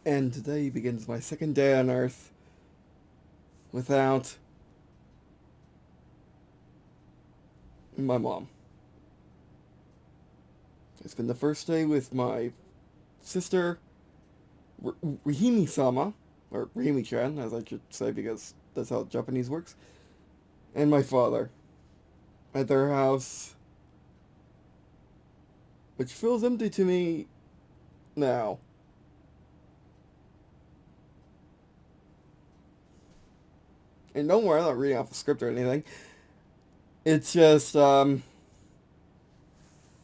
And today begins my second day on Earth without my mom. It's been the first day with my sister, Rhimesama, or Rhimi-chan, as I should say, because that's how Japanese works, and my father at their house, which feels empty to me now. And don't worry, I'm not reading off the script or anything. It's just,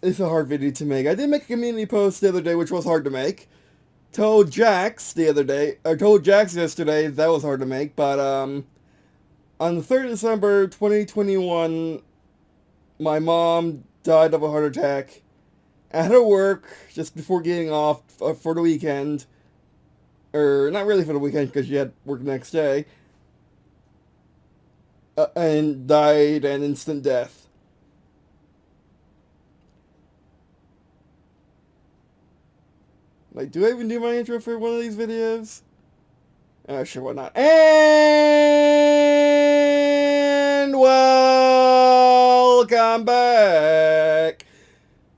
it's a hard video to make. I did make a community post the other day, which was hard to make. Told Jax yesterday that was hard to make, but, on the 3rd of December, 2021, my mom died of a heart attack at her work just before getting off for the weekend. Or, not really for the weekend, because she had work the next day. And died an instant death. Like, do I even do my intro for one of these videos? Sure, why not? And welcome back.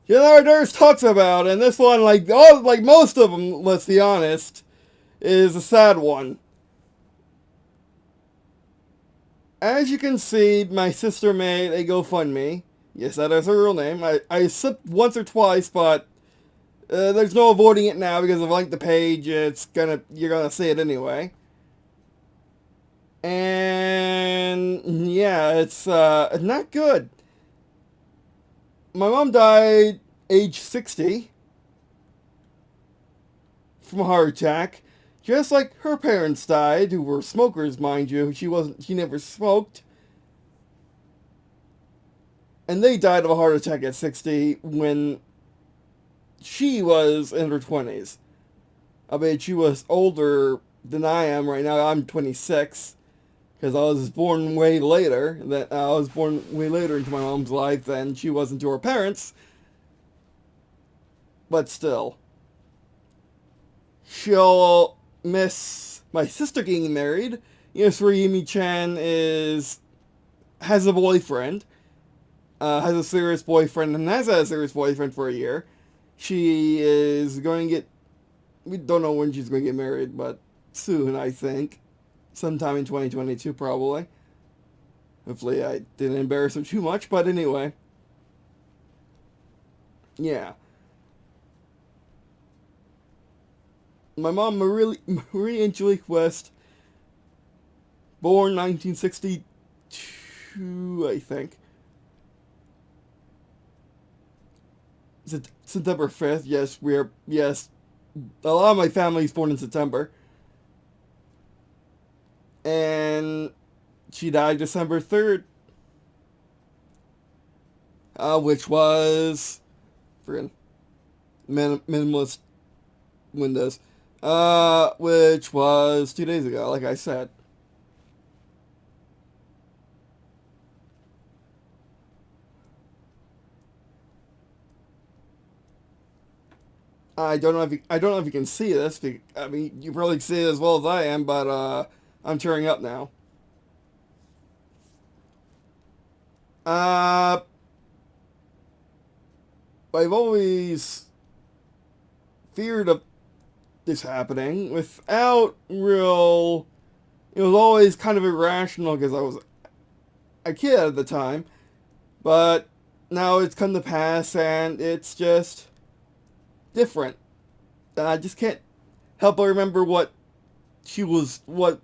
Der999 talks about, and this one, like most of them, let's be honest, is a sad one. As you can see, my sister made a GoFundMe. Yes, that is her real name. I slipped once or twice, but there's no avoiding it now because if I like the page, you're gonna see it anyway. And yeah, it's not good. My mom died age 60 from a heart attack. Just like her parents died, who were smokers, mind you. She never smoked. And they died of a heart attack at 60 when she was in her 20s. I mean, she was older than I am right now. I'm 26. Because I was born way later. I was born way later into my mom's life than she was into her parents. But still. She'll miss my sister getting married. Yes, Rhimi-chan has a boyfriend. Has a serious boyfriend and has had a serious boyfriend for a year. She is going to we don't know when she's going to get married, but soon, I think. Sometime in 2022, probably. Hopefully I didn't embarrass her too much, but anyway. Yeah. My mom, Marie Angelique West, born 1962, I think. September 5th, yes, yes. A lot of my family's born in September. And she died December 3rd. Which was... Friggin' minimalist Windows. Which was 2 days ago, like I said. I don't know if you can see this. I mean, you probably see it as well as I am, but I'm tearing up now. I've always feared of this happening without real. It was always kind of irrational because I was a kid at the time, but now it's come to pass and it's just different. And I just can't help but remember what the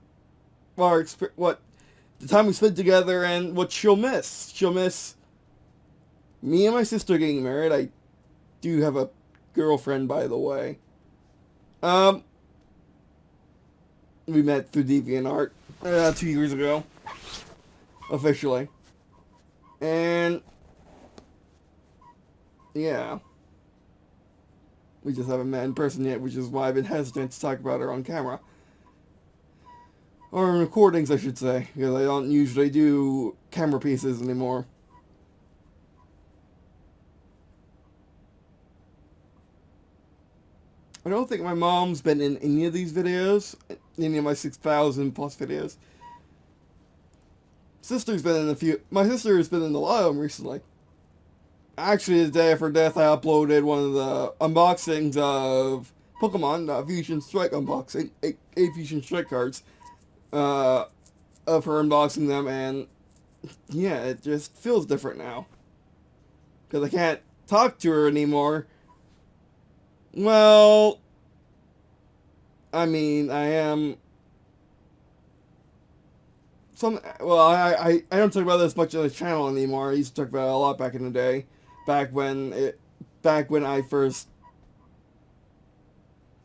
time we spent together and what she'll miss. She'll miss me and my sister getting married. I do have a girlfriend, by the way. We met through Deviant Art 2 years ago, officially. And yeah. We just haven't met in person yet, which is why I've been hesitant to talk about her on camera. Or in recordings, I should say, because I don't usually do camera pieces anymore. I don't think my mom's been in any of these videos, any of my 6,000 plus videos. Sister's been in a few. My sister has been in a lot of them recently. Actually, the day of her death, I uploaded one of the unboxings of Pokemon Fusion Strike unboxing, eight Fusion Strike cards, uh, of her unboxing them, and yeah, it just feels different now because I can't talk to her anymore. Well, I mean, I am well, I don't talk about this much on the channel anymore. I used to talk about it a lot back in the day, back when it, back when I first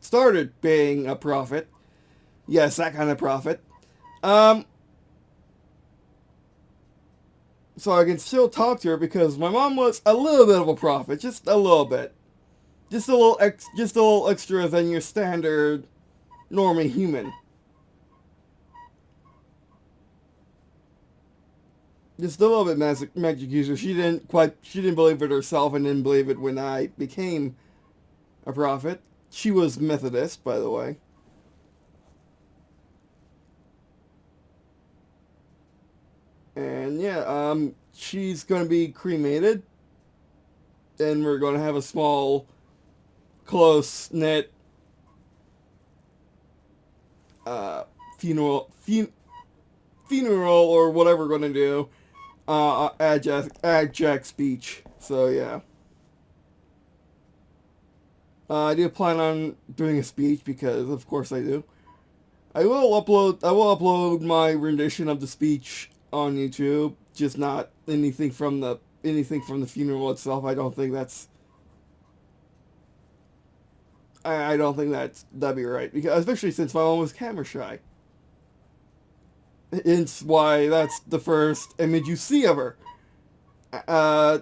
started being a prophet. Yes, that kind of prophet. Um, so I can still talk to her because my mom was a little bit of a prophet, just a little bit, just a little extra than your standard normie human. Just a little bit magic user. She didn't believe it herself and didn't believe it when I became a prophet. She was Methodist, by the way. And yeah, she's gonna be cremated, and we're gonna have a small, close knit, uh, funeral, funeral or whatever we're gonna do, at Jack's beach. So yeah. I do plan on doing a speech because, of course, I do. I will upload my rendition of the speech on YouTube. Just not anything from the funeral itself. I don't think that's. I don't think that'd be right because, especially since my mom was camera shy. It's why that's the first image you see of her. Uh,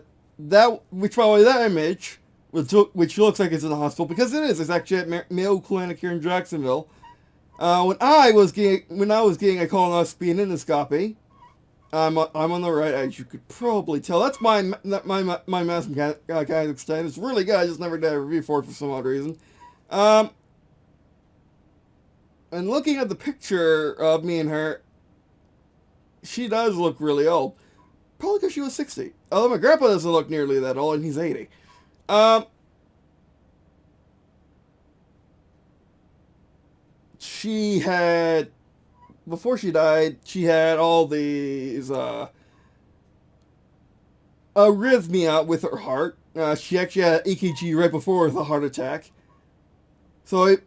which by the way, that image, which looks like it's in the hospital because it is. It's actually at Mayo Clinic here in Jacksonville. When I was getting a colonoscopy and endoscopy, I'm on the right, as you could probably tell. That's my mass mechanics stand. It's really good. I just never did a review for it for some odd reason. Um, and looking at the picture of me and her, she does look really old. Probably because she was 60. Although my grandpa doesn't look nearly that old, and he's 80. Um, she had before she died, she had all these arrhythmia with her heart. She actually had EKG right before the heart attack. So it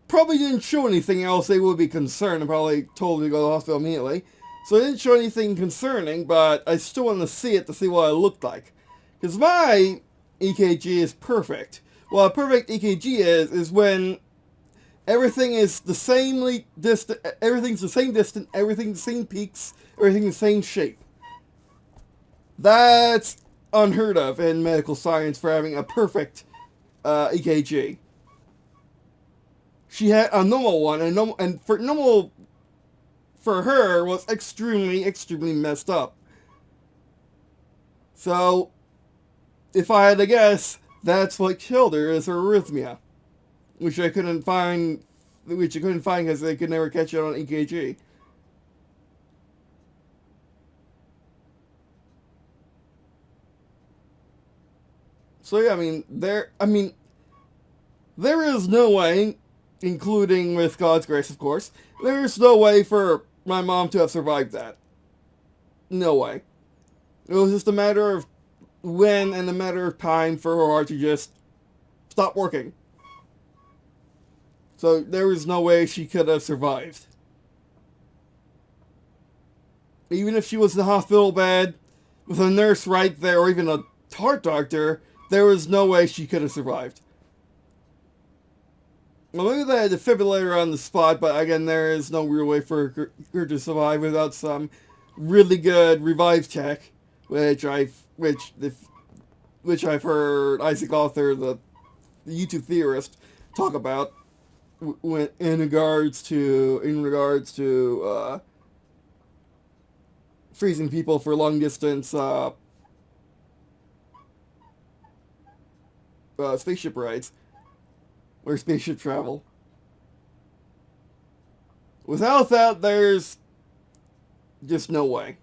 probably didn't show anything else they would be concerned and probably told me to go to the hospital immediately. So it didn't show anything concerning, but I still want to see it to see what it looked like. Because my EKG is perfect. What a perfect EKG is when everything is the same distant, everything's the same distance, everything's the same peaks, everything's the same shape. That's unheard of in medical science for having a perfect EKG. She had a normal one, and for her was extremely messed up. So, if I had to guess, that's what killed her is her arrhythmia, which I couldn't find because they could never catch it on EKG. So yeah, there is no way, including with God's grace, of course, there is no way for my mom to have survived that. No way. It was just a matter of when and a matter of time for her heart to just stop working. So there was no way she could have survived. Even if she was in the hospital bed with a nurse right there or even a heart doctor, there was no way she could have survived. Well, maybe they had a defibrillator on the spot, but again, there is no real way for her to survive without some really good revive tech, which I've heard Isaac Arthur, the YouTube theorist, talk about when in regards to freezing people for long distance spaceship rides. or spaceship travel. Without that, there's just no way.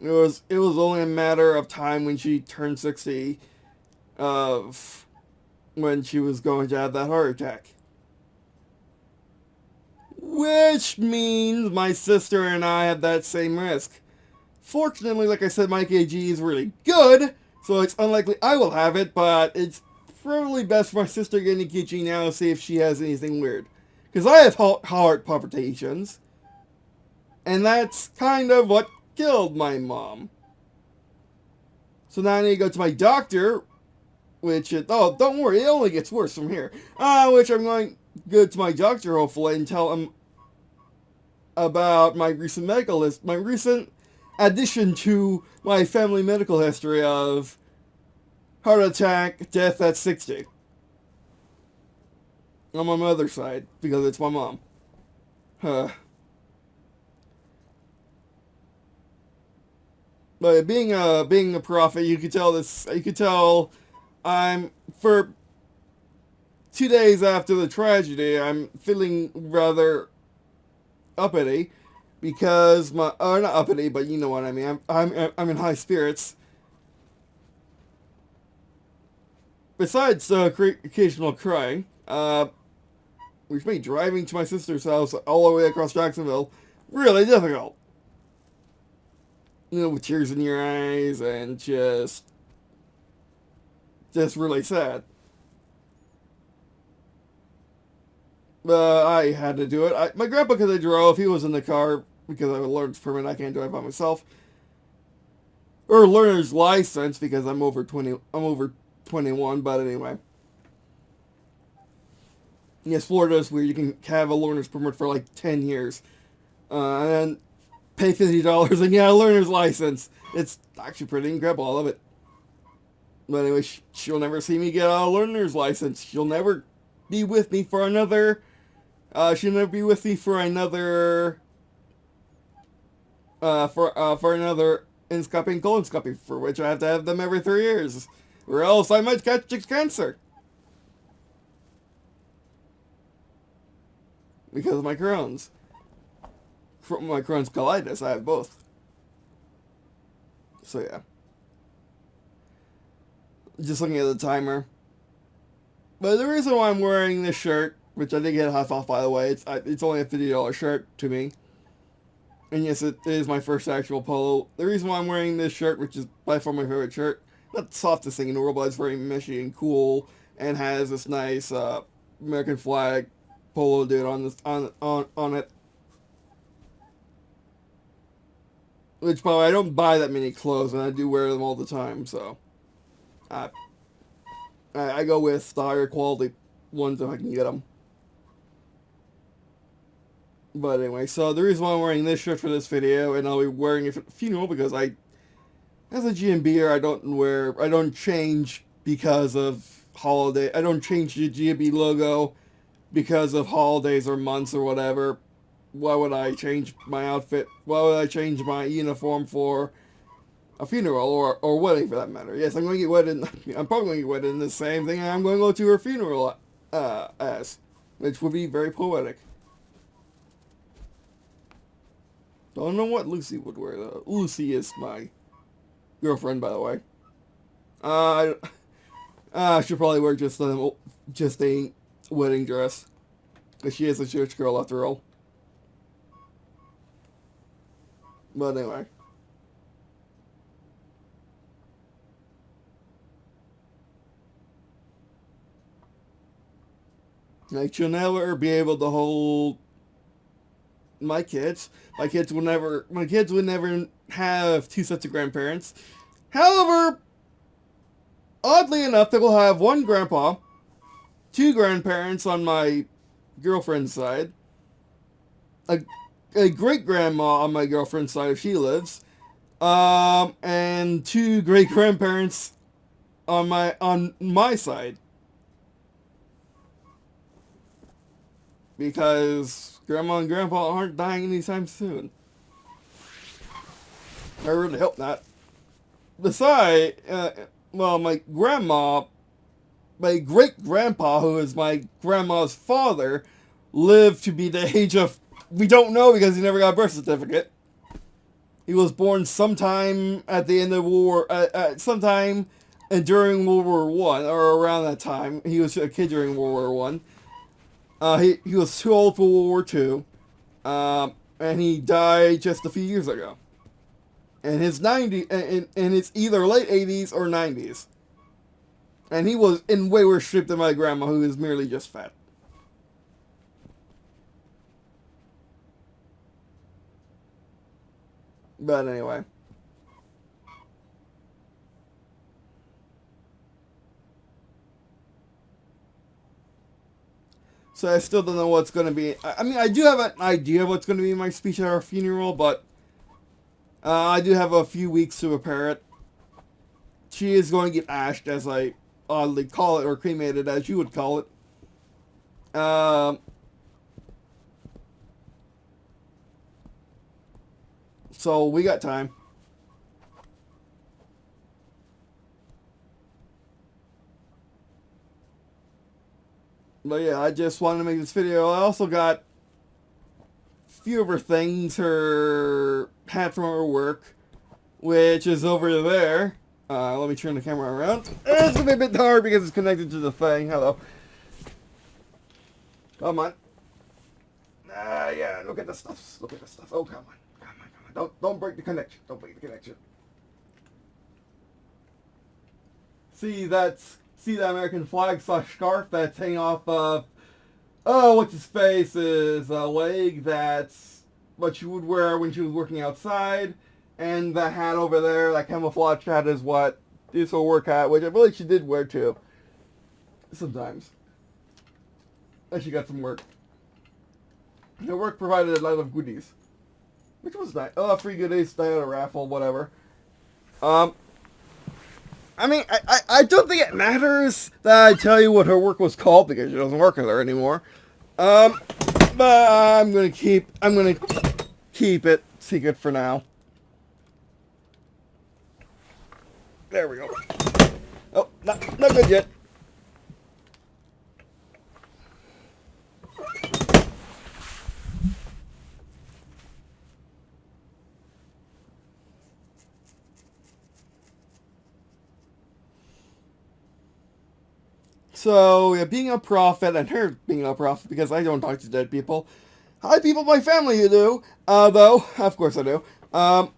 It was only a matter of time when she turned 60 of when she was going to have that heart attack. Which means my sister and I have that same risk. Fortunately, like I said, my KG is really good, so it's unlikely I will have it, but it's probably best for my sister getting KG now to see if she has anything weird. Because I have heart palpitations, and that's kind of what killed my mom. So now I need to go to my doctor, which is, oh, don't worry, it only gets worse from here. Which I'm going to go to my doctor, hopefully, and tell him about my recent medical list, my recent addition to my family medical history of heart attack, death at 60. On my mother's side, because it's my mom. But being a prophet, you could tell I'm, for 2 days after the tragedy, I'm feeling rather uppity, because not uppity, but you know what I mean. I'm in high spirits. Besides occasional crying, which made driving to my sister's house all the way across Jacksonville really difficult. You know, with tears in your eyes and just really sad. I had to do it. My grandpa could have drove. He was in the car because I have a learner's permit. I can't drive by myself. Or learner's license because I'm over 20. I'm over 21. But anyway, yes, Florida is weird. You can have a learner's permit for like 10 years, and then pay $50 and get a learner's license. It's actually pretty incredible. I love it. But anyway, she'll never see me get a learner's license. She'll never be with me for another. She'll never be with me for another. For another endoscopy and colonoscopy, for which I have to have them every 3 years, or else I might catch cancer because of my Crohn's. From my Crohn's colitis, I have both. So yeah. Just looking at the timer. But the reason why I'm wearing this shirt, which I did get half off by the way, it's only a $50 shirt to me. And yes, it is my first actual polo. The reason why I'm wearing this shirt, which is by far my favorite shirt, not the softest thing in the world, but it's very meshy and cool, and has this nice American flag polo dude on it. Which, by the way, I don't buy that many clothes, and I do wear them all the time, so I go with the higher quality ones if I can get them. But anyway, so the reason why I'm wearing this shirt for this video, and I'll be wearing it for the funeral, because as a GMBer, I don't change because of holiday. I don't change the GMB logo because of holidays or months or whatever. Why would I change my outfit? Why would I change my uniform for a funeral or wedding for that matter? Yes, I'm going to get wedded. I'm probably going to get wedded in the same thing I'm going to go to her funeral as, which would be very poetic. Don't know what Lucy would wear though. Lucy is my girlfriend, by the way. She'll probably wear just a wedding dress, because she is a church girl after all. But anyway. Like, she'll never be able to hold my kids. My kids would never have two sets of grandparents. However, oddly enough, they will have one grandpa, two grandparents on my girlfriend's side, a great-grandma on my girlfriend's side if she lives, and two great-grandparents on my side. Because Grandma and Grandpa aren't dying anytime soon. I really hope not. Besides, well, my grandma my great-grandpa, who is my grandma's father, lived to be the age of, we don't know because he never got a birth certificate. He was born sometime at the end of World War, sometime during World War One, or around that time. He was a kid during World War One. He was too old for World War Two, and he died just a few years ago. In his 90s, in his either late 80s or 90s. And he was in way worse shape than my grandma, who is merely just fat. But anyway. So I still don't know what's going to be. I mean, I do have an idea of what's going to be my speech at our funeral, but I do have a few weeks to prepare it. She is going to get ashed, as I oddly call it, or cremated, as you would call it. So we got time. But yeah, I just wanted to make this video. I also got a few of her things, her hat from her work, which is over there. Let me turn the camera around. It's going to be a bit hard because it's connected to the thing. Hello. Come on. Yeah, look at the stuff. Look at the stuff. Oh, come on. Come on, come on. Don't break the connection. Don't break the connection. See that American flag / scarf that's hanging off of, what's his face's leg? That's what she would wear when she was working outside. And the hat over there, that camouflage hat, is what this whole work hat, which I believe she did wear too. Sometimes. And she got some work. Her work provided a lot of goodies. Which was nice. Oh, free goodies, they had a raffle, whatever. I mean, I don't think it matters that I tell you what her work was called because she doesn't work with her anymore. But I'm gonna keep it secret for now. There we go. Oh, not good yet. So, yeah, being a prophet, and her being a prophet, because I don't talk to dead people. Hi, people in my family who do, though. Of course I do. I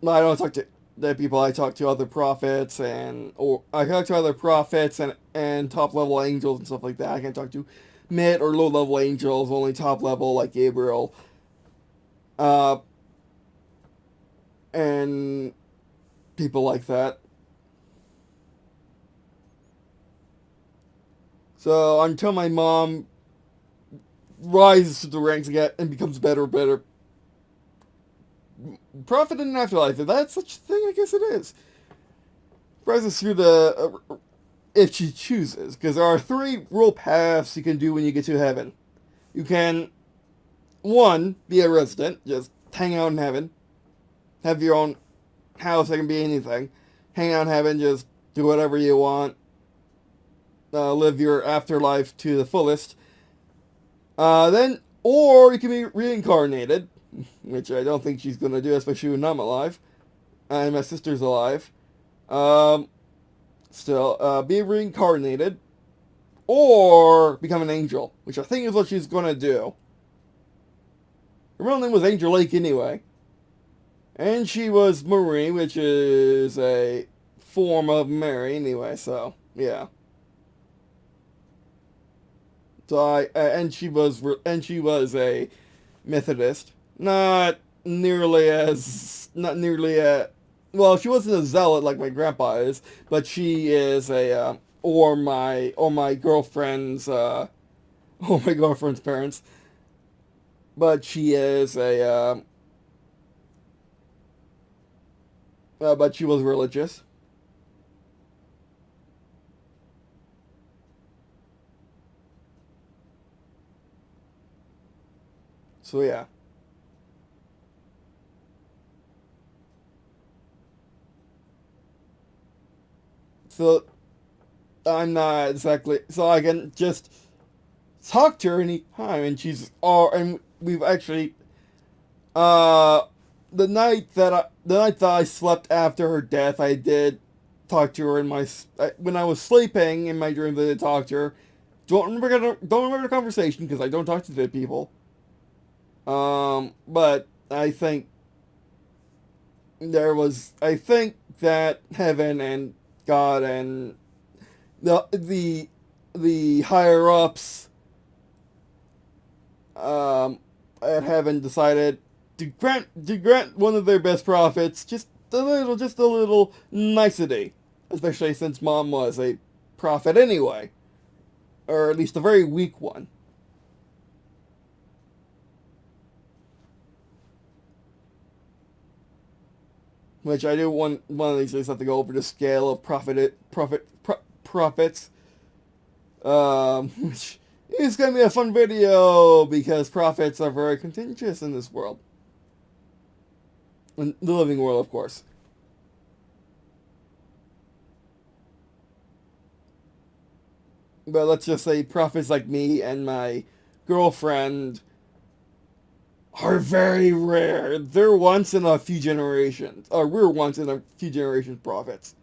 don't talk to dead people. I talk to other prophets, and top-level angels and stuff like that. I can't talk to mid or low-level angels, only top-level, like Gabriel. And people like that. So until my mom rises to the ranks again and becomes better and better prophet in an afterlife, if that's such a thing, I guess it is. Rises through the if she chooses, because there are 3 real paths you can do when you get to heaven. You can, 1, be a resident, just hang out in heaven, have your own house, that can be anything, hang out in heaven, just do whatever you want. Live your afterlife to the fullest. Or you can be reincarnated, which I don't think she's going to do, especially when I'm alive, and my sister's alive. Be reincarnated, or become an angel, which I think is what she's going to do. Her real name was Angelique anyway. And she was Marie, which is a form of Mary anyway, so, yeah. So and she was a Methodist, not nearly as well. She wasn't a zealot like my grandpa is, but she is a or my girlfriend's parents. But she is a but she was religious. So yeah. So I'm not exactly, so I can just talk to her anytime, and and we've actually, uh, the night that I slept after her death, I did talk to her when I was sleeping in my dreams. I did talk to her. Don't remember the conversation because I don't talk to dead people. But I think that heaven and God and the higher ups at heaven decided to grant one of their best prophets just a little nicety, especially since Mom was a prophet anyway, or at least a very weak one. Which I do one of these days have to go over the scale of prophets, which is going to be a fun video because prophets are very contentious in this world. In the living world, of course. But let's just say prophets like me and my girlfriend are very rare. They're once in a few generations. Or we're once in a few generations prophets.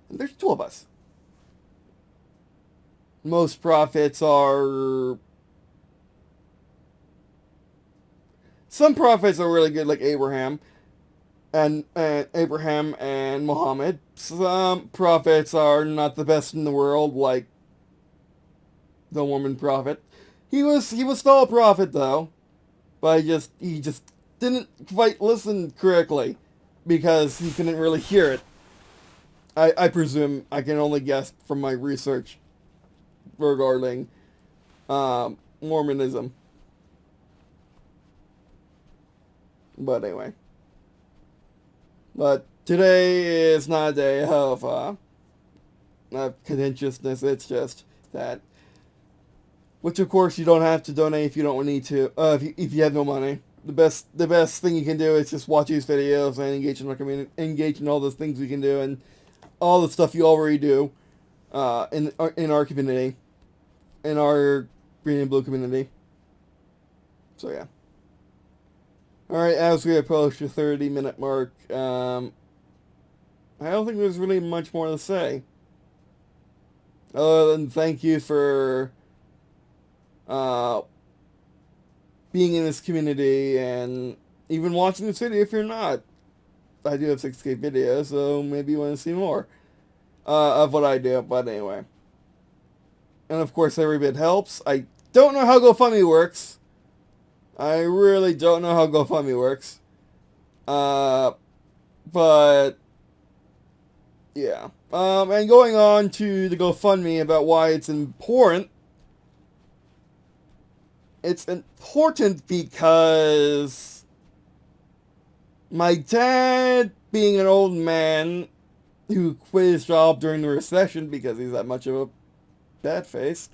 And there's two of us. Most prophets are... Some prophets are really good, like Abraham. And Abraham and Muhammad. Some prophets are not the best in the world, like the Mormon prophet. He was still a prophet though, but he just didn't quite listen correctly because he couldn't really hear it. I presume. I can only guess from my research regarding Mormonism. But anyway. But today is not a day of contentiousness. It's just that, which of course you don't have to donate if you don't need to. If you have no money, the best thing you can do is just watch these videos and engage in our community, engage in all those things we can do, and all the stuff you already do, in our community, in our Green and Blue community. So yeah. All right, as we approach the 30-minute mark, I don't think there's really much more to say. Other than thank you for uh, being in this community and even watching this video if you're not. I do have 6K videos, so maybe you want to see more of what I do, but anyway. And of course, every bit helps. I don't know how GoFundMe works. I really don't know how GoFundMe works. But yeah. And going on to the GoFundMe about why it's important. It's important because my dad, being an old man who quit his job during the recession because he's that much of a bad face,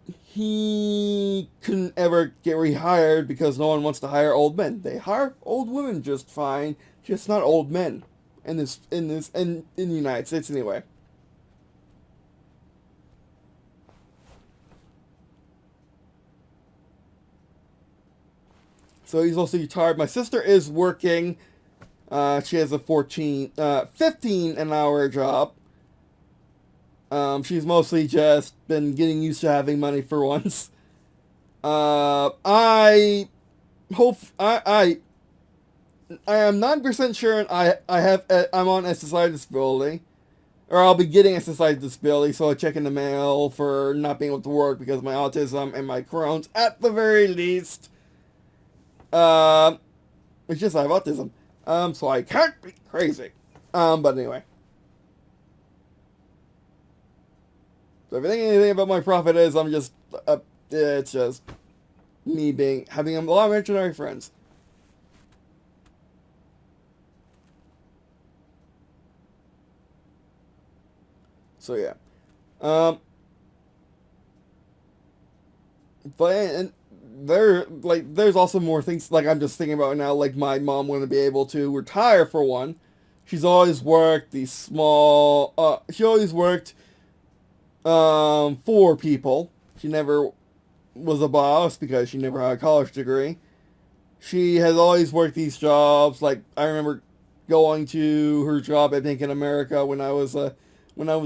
he couldn't ever get rehired because no one wants to hire old men. They hire old women just fine, just not old men. In the United States anyway. So he's also retired. My sister is working. She has a 15 an hour job. She's mostly just been getting used to having money for once. I hope I am 9% sure I'm on SSI disability, or I'll be getting SSI disability. So I check in the mail for not being able to work because of my autism and my Crohn's at the very least. It's just I have autism. So I can't be crazy. But anyway. So if you think anything about my profit is, I'm just, it's just me having a lot of imaginary friends. So yeah. But, and there's also more things, like I'm just thinking about now, like my mom wouldn't be able to retire for one, She's always worked these small, she always worked, for people. She never was a boss because she never had a college degree. She has always worked these jobs. Like, I remember going to her job at Bank in America when I was a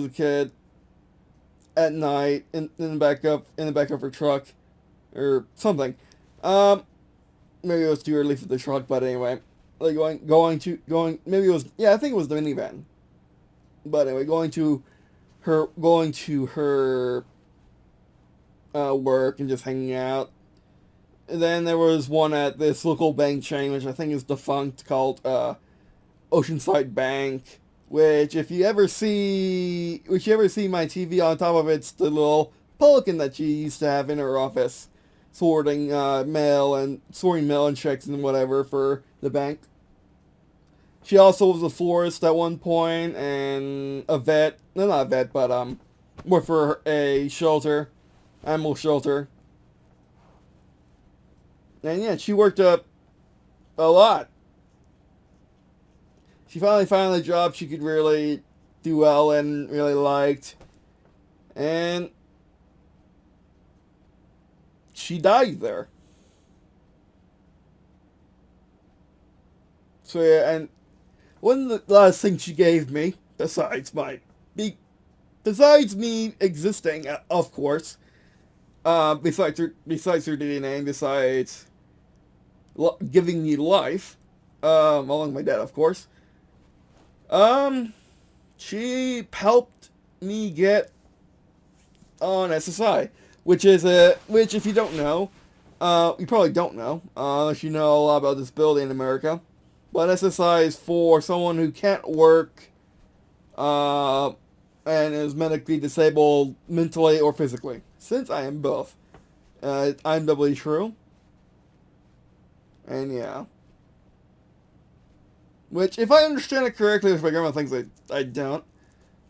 kid at night in the back of her truck or something. Um, Maybe it was too early for the truck, but anyway, like going maybe it was, yeah, I think it was the minivan. But anyway, going to her work and just hanging out. And then there was one at this local bank chain, which I think is defunct, called Oceanside Bank. Which you ever see my TV on top of it's the little pelican that she used to have in her office, sorting mail and checks and whatever for the bank. She also was a florist at one point and a vet. No, not a vet, but worked for a shelter, animal shelter. And yeah, she worked up a lot. She finally found a job she could really do well and really liked. And she died there. So yeah, and one of the last things she gave me, besides me existing, of course, besides her DNA, besides giving me life, along with my dad, of course, she helped me get on SSI, which if you don't know, you probably don't know, unless you know a lot about this building in America, but SSI is for someone who can't work, and is medically disabled mentally or physically. Since I am both, I'm doubly true. And yeah. Which, if I understand it correctly, which my grandma thinks I don't,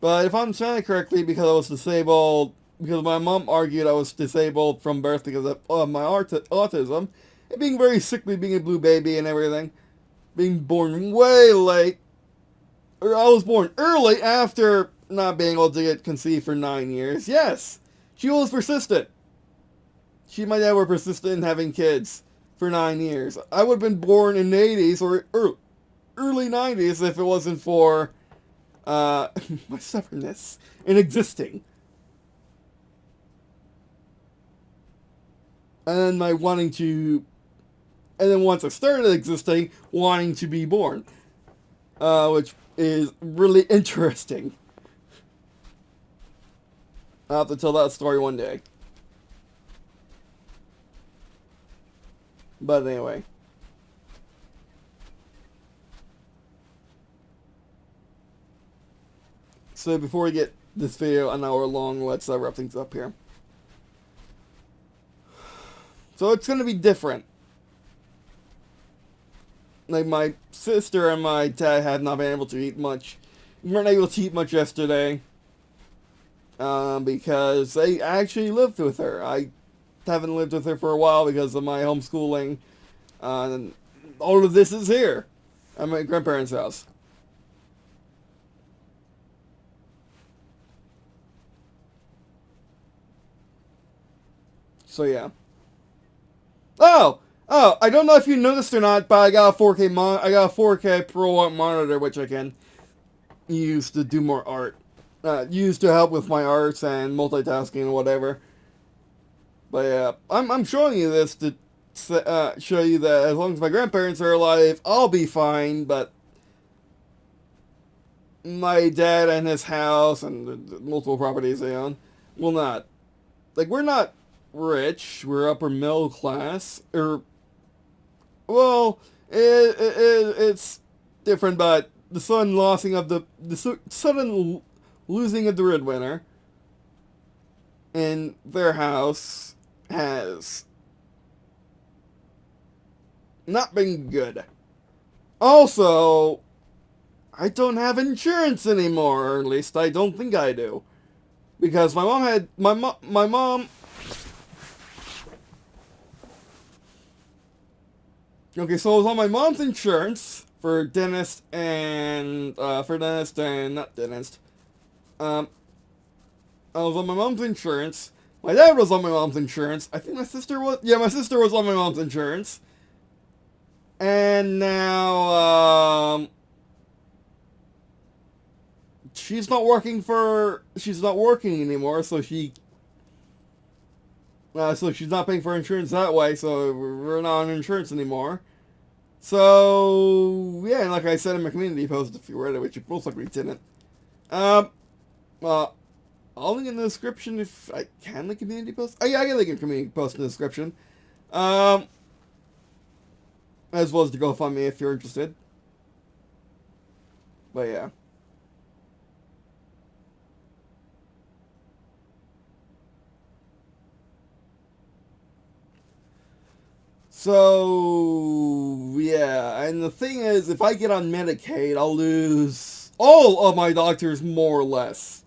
but if I understand it correctly, because I was disabled, because my mom argued I was disabled from birth because of my autism, and being very sickly, being a blue baby and everything, being born way late, or I was born early after not being able to get conceived for 9 years. Yes, she was persistent. She and my dad were persistent in having kids for 9 years. I would have been born in the 80s or early 90s if it wasn't for my stubbornness in existing. And my wanting to, and then once I started existing, wanting to be born. Which is really interesting. I'll have to tell that story one day. But anyway. So before we get this video an hour long, let's wrap things up here. So it's going to be different. Like, my sister and my dad have not been able to eat much. We weren't able to eat much yesterday. Because they actually lived with her. I haven't lived with her for a while because of my homeschooling. And all of this is here at my grandparents' house. So yeah. Oh, I don't know if you noticed or not, but I got a 4K Pro monitor, which I can use to do more art. Use to help with my arts and multitasking and whatever. But yeah, I'm showing you this to show you that as long as my grandparents are alive, I'll be fine. But my dad and his house and the multiple properties they own will not. Like, we're not rich. We're upper middle class. It's different. But the sudden losing of the breadwinner in their house has not been good. Also, I don't have insurance anymore, or at least I don't think I do. Because my mom okay, so I was on my mom's insurance for dentist and not dentist. I was on my mom's insurance. My dad was on my mom's insurance. I think my sister was. Yeah, my sister was on my mom's insurance. And now, she's not working anymore, so she's not paying for insurance that way, so we're not on insurance anymore. So, yeah, and like I said in my community post, if you read it, which you most likely didn't, well, I'll link in the description if I can link a community post. Oh yeah, I can link a community post in the description. As well as the GoFundMe if you're interested. But yeah. So, yeah, and the thing is, if I get on Medicaid, I'll lose all of my doctors, more or less.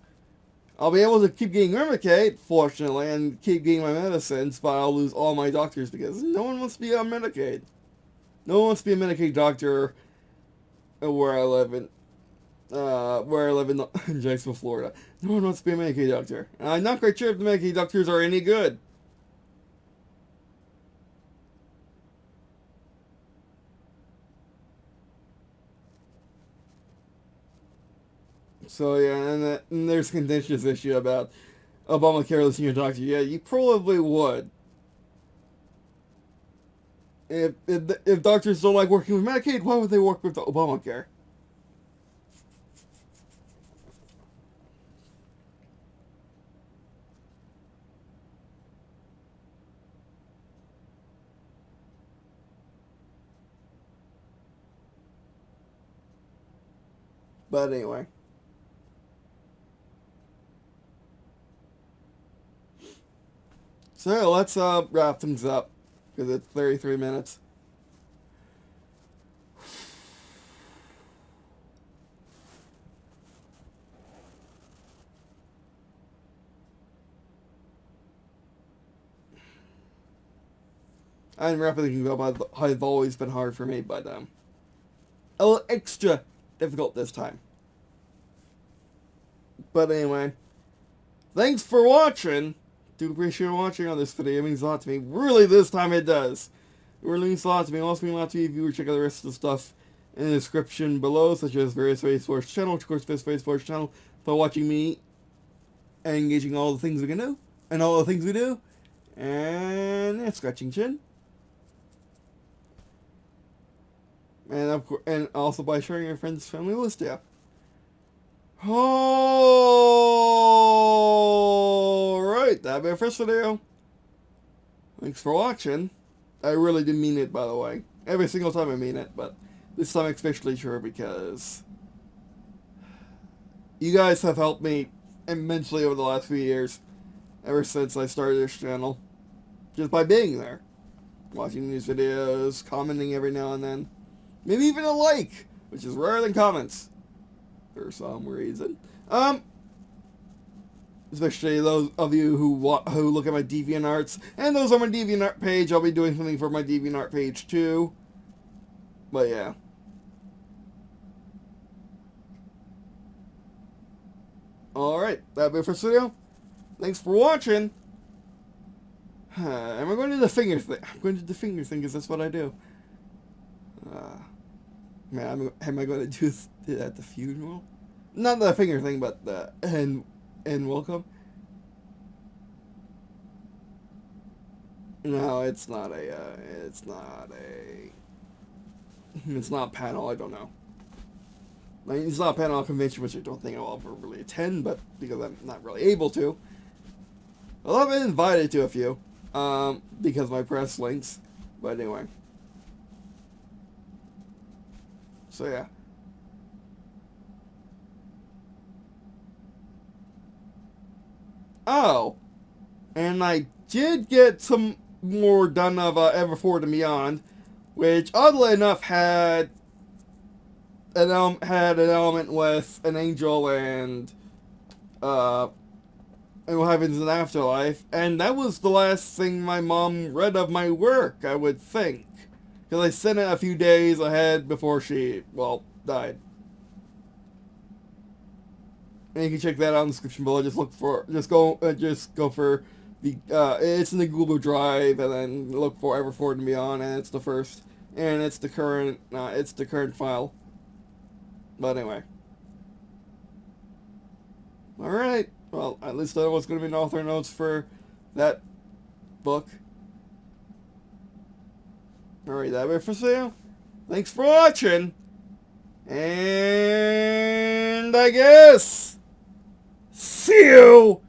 I'll be able to keep getting Remicade, fortunately, and keep getting my medicines, but I'll lose all my doctors because no one wants to be on Medicaid. No one wants to be a Medicaid doctor where I live in in Jacksonville, Florida. No one wants to be a Medicaid doctor. And I'm not quite sure if the Medicaid doctors are any good. So yeah, and there's a contentious issue about Obamacare listening to your doctor. Yeah, you probably would. If doctors don't like working with Medicaid, why would they work with Obamacare? But anyway. So let's wrap things up, because it's 33 minutes. I'm rapidly thinking about how it's always been hard for me, but a little extra difficult this time. But anyway, thanks for watching. Do appreciate watching on this video. It means a lot to me. Really, this time it does. It really means a lot to me. It also means a lot to you if you check out the rest of the stuff in the description below, such as various Faceforce channel, which of course this Faceforce channel, for watching me and engaging all the things we can do, and all the things we do, and yeah, scratching chin. And of course, and also by sharing your friends' family list, yeah. Alright, that'll be our first video. Thanks for watching. I really did mean it, by the way. Every single time I mean it, but this time especially sure because you guys have helped me immensely over the last few years, ever since I started this channel. Just by being there. Watching these videos, commenting every now and then. Maybe even a like, which is rarer than comments. For some reason. Especially those of you who look at my Deviant Arts, and those on my Deviant Art page. I'll be doing something for my Deviant Art page too. But yeah. Alright, that'll be it for this video. Thanks for watching. Am I going to do the finger thing? I'm going to do the finger thing because that's what I do. Man, am I going to do it at the funeral? Not the finger thing, but the and welcome. No, it's not a panel. I don't know. Like, it's not a panel convention, which I don't think I'll ever really attend, but because I'm not really able to. Well, I've been invited to a few, because of my press links. But anyway. So yeah. Oh, and I did get some more done of Everforward and Beyond, which oddly enough had an element with an angel and what happens in afterlife, and that was the last thing my mom read of my work, I would think. Because I sent it a few days ahead before she, well, died. And you can check that out in the description below. Just go for the, it's in the Google Drive, and then look for Everforward and Beyond, and it's the first, and it's the current file. But anyway. Alright, well, at least that was going to be an author notes for that book. Alright, that way for sale. Thanks for watching. And I guess see you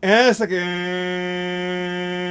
in a second.